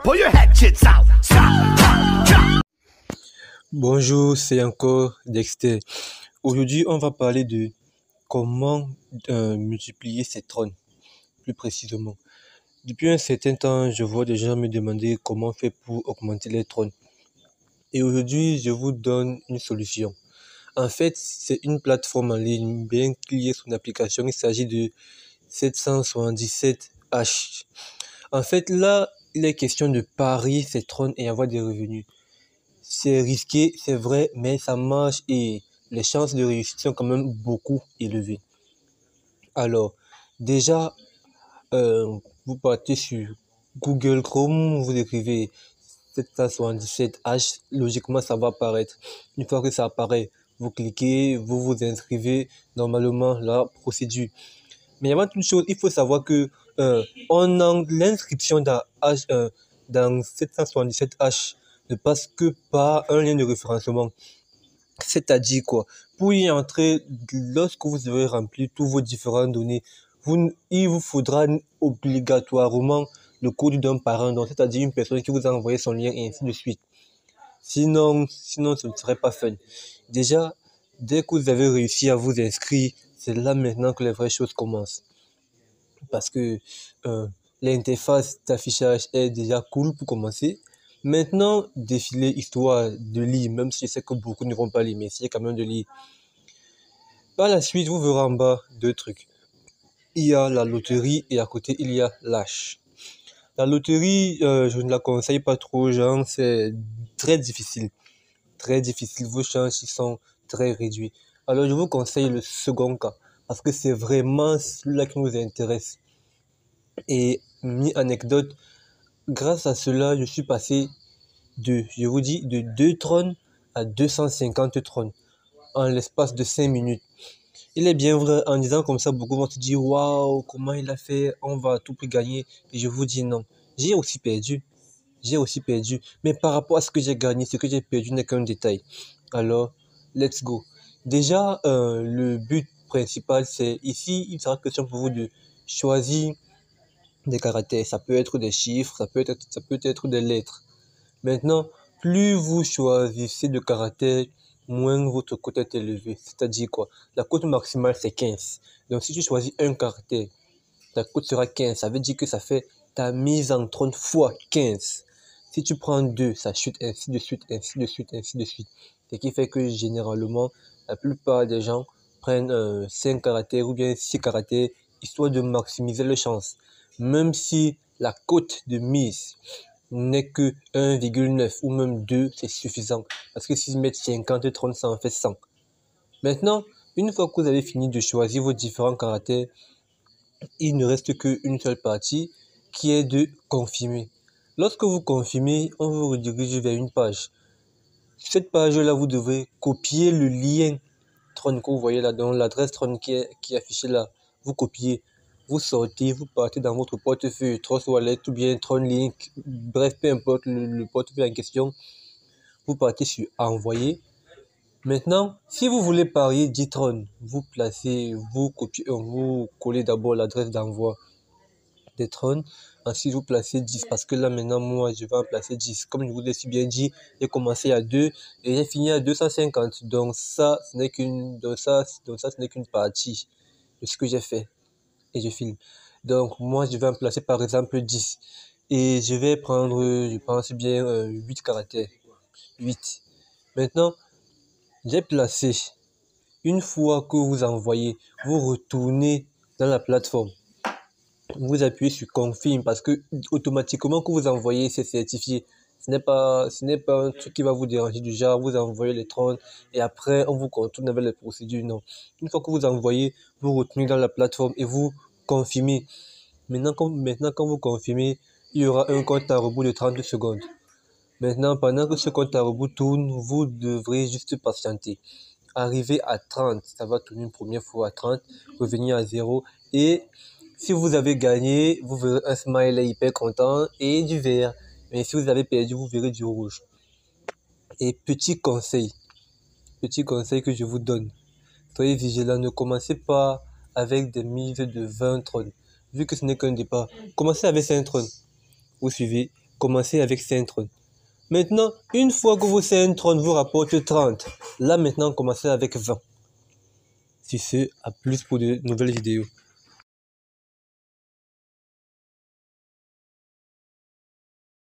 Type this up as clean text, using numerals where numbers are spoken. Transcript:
Pull your head kids out. Stop, drop. Bonjour, c'est encore Dexter. Aujourd'hui, on va parler de comment multiplier ses trônes, plus précisément. Depuis un certain temps, je vois des gens me demander comment faire pour augmenter les trônes. Et aujourd'hui, je vous donne une solution. En fait, c'est une plateforme en ligne, bien qu'il y ait son application. Il s'agit de 777H. En fait, là, il est question de parier ses trônes et avoir des revenus. C'est risqué, c'est vrai, mais ça marche et les chances de réussite sont quand même beaucoup élevées. Alors, déjà, vous partez sur Google Chrome, vous écrivez 777H, logiquement ça va apparaître. Une fois que ça apparaît, vous cliquez, vous vous inscrivez, normalement la procédure. Mais avant toute chose, il faut savoir que l'inscription dans 777H ne passe que par un lien de référencement. C'est-à-dire quoi? Pour y entrer, lorsque vous aurez rempli tous vos différentes données, il vous faudra obligatoirement le code d'un parent, donc c'est-à-dire une personne qui vous a envoyé son lien et ainsi de suite. Sinon, ce ne serait pas fun. Déjà, dès que vous avez réussi à vous inscrire, c'est là maintenant que les vraies choses commencent. Parce que l'interface d'affichage est déjà cool pour commencer. Maintenant, défiler histoire de lire, même si je sais que beaucoup ne vont pas lire, mais essayez quand même de lire. Par la suite, vous verrez en bas deux trucs. Il y a la loterie et à côté, il y a l'H. La loterie, je ne la conseille pas trop aux gens, c'est très difficile. Très difficile, vos chances sont très réduites. Alors, je vous conseille le second cas, parce que c'est vraiment celui-là qui nous intéresse. Et, anecdote, grâce à cela, je suis passé de 2 trônes à 250 trônes en l'espace de 5 minutes. Il est bien vrai, en disant comme ça, beaucoup vont se dire, waouh, comment il a fait, on va à tout prix gagner. Et je vous dis non, j'ai aussi perdu. Mais par rapport à ce que j'ai gagné, ce que j'ai perdu n'est qu'un détail. Alors, let's go. Déjà, le but principal, c'est ici, il sera question pour vous de choisir des caractères. Ça peut être des chiffres, ça peut être des lettres. Maintenant, plus vous choisissez de caractères, moins votre cote est élevée. C'est-à-dire quoi? La cote maximale, c'est 15. Donc, si tu choisis un caractère, ta cote sera 15. Ça veut dire que ça fait ta mise en trône fois 15. Si tu prends 2, ça chute ainsi de suite, ainsi de suite, ainsi de suite. Ce qui fait que généralement, la plupart des gens prennent 5 caractères ou bien 6 caractères, histoire de maximiser les chances. Même si la cote de mise n'est que 1,9 ou même 2, c'est suffisant. Parce que s'ils mettent 50, 30, ça en fait 100. Maintenant, une fois que vous avez fini de choisir vos différents caractères, il ne reste qu'une seule partie qui est de confirmer. Lorsque vous confirmez, on vous redirige vers une page. Sur cette page-là, vous devez copier le lien Tron que vous voyez là, donc l'adresse Tron qui est affichée là. Vous copiez, vous sortez, vous partez dans votre portefeuille, Trust Wallet ou bien Tron Link, bref, peu importe le portefeuille en question. Vous partez sur Envoyer. Maintenant, si vous voulez parier 10 Tron, vous collez d'abord l'adresse d'envoi des trônes. Ensuite, vous placez 10 parce que là maintenant, moi, je vais en placer 10. Comme je vous l'ai si bien dit, j'ai commencé à 2 et j'ai fini à 250. Donc ça, ce n'est qu'une partie de ce que j'ai fait et je filme. Donc moi, je vais en placer par exemple 10 et je vais prendre, je pense bien, 8 caractères. 8. Maintenant, j'ai placé. Une fois que vous envoyez, vous retournez dans la plateforme. Vous appuyez sur confirme parce que automatiquement que vous envoyez, c'est certifié. Ce n'est pas un truc qui va vous déranger du genre, vous envoyez les trônes et après on vous contourne avec les procédures. Non. Une fois que vous envoyez, vous retournez dans la plateforme et vous confirmez. Maintenant, quand vous confirmez, il y aura un compte à rebours de 30 secondes. Maintenant, pendant que ce compte à rebours tourne, vous devrez juste patienter. Arriver à 30, ça va tourner une première fois à 30, revenir à 0 et si vous avez gagné, vous verrez un smiley hyper content et du vert. Mais si vous avez perdu, vous verrez du rouge. Et petit conseil que je vous donne. Soyez vigilant, ne commencez pas avec des mises de 20 trônes. Vu que ce n'est qu'un départ, commencez avec 5 trônes. Vous suivez, commencez avec Syntron. Maintenant, une fois que vos Syntron vous rapportent 30, là maintenant commencez avec 20. Si c'est à plus pour de nouvelles vidéos.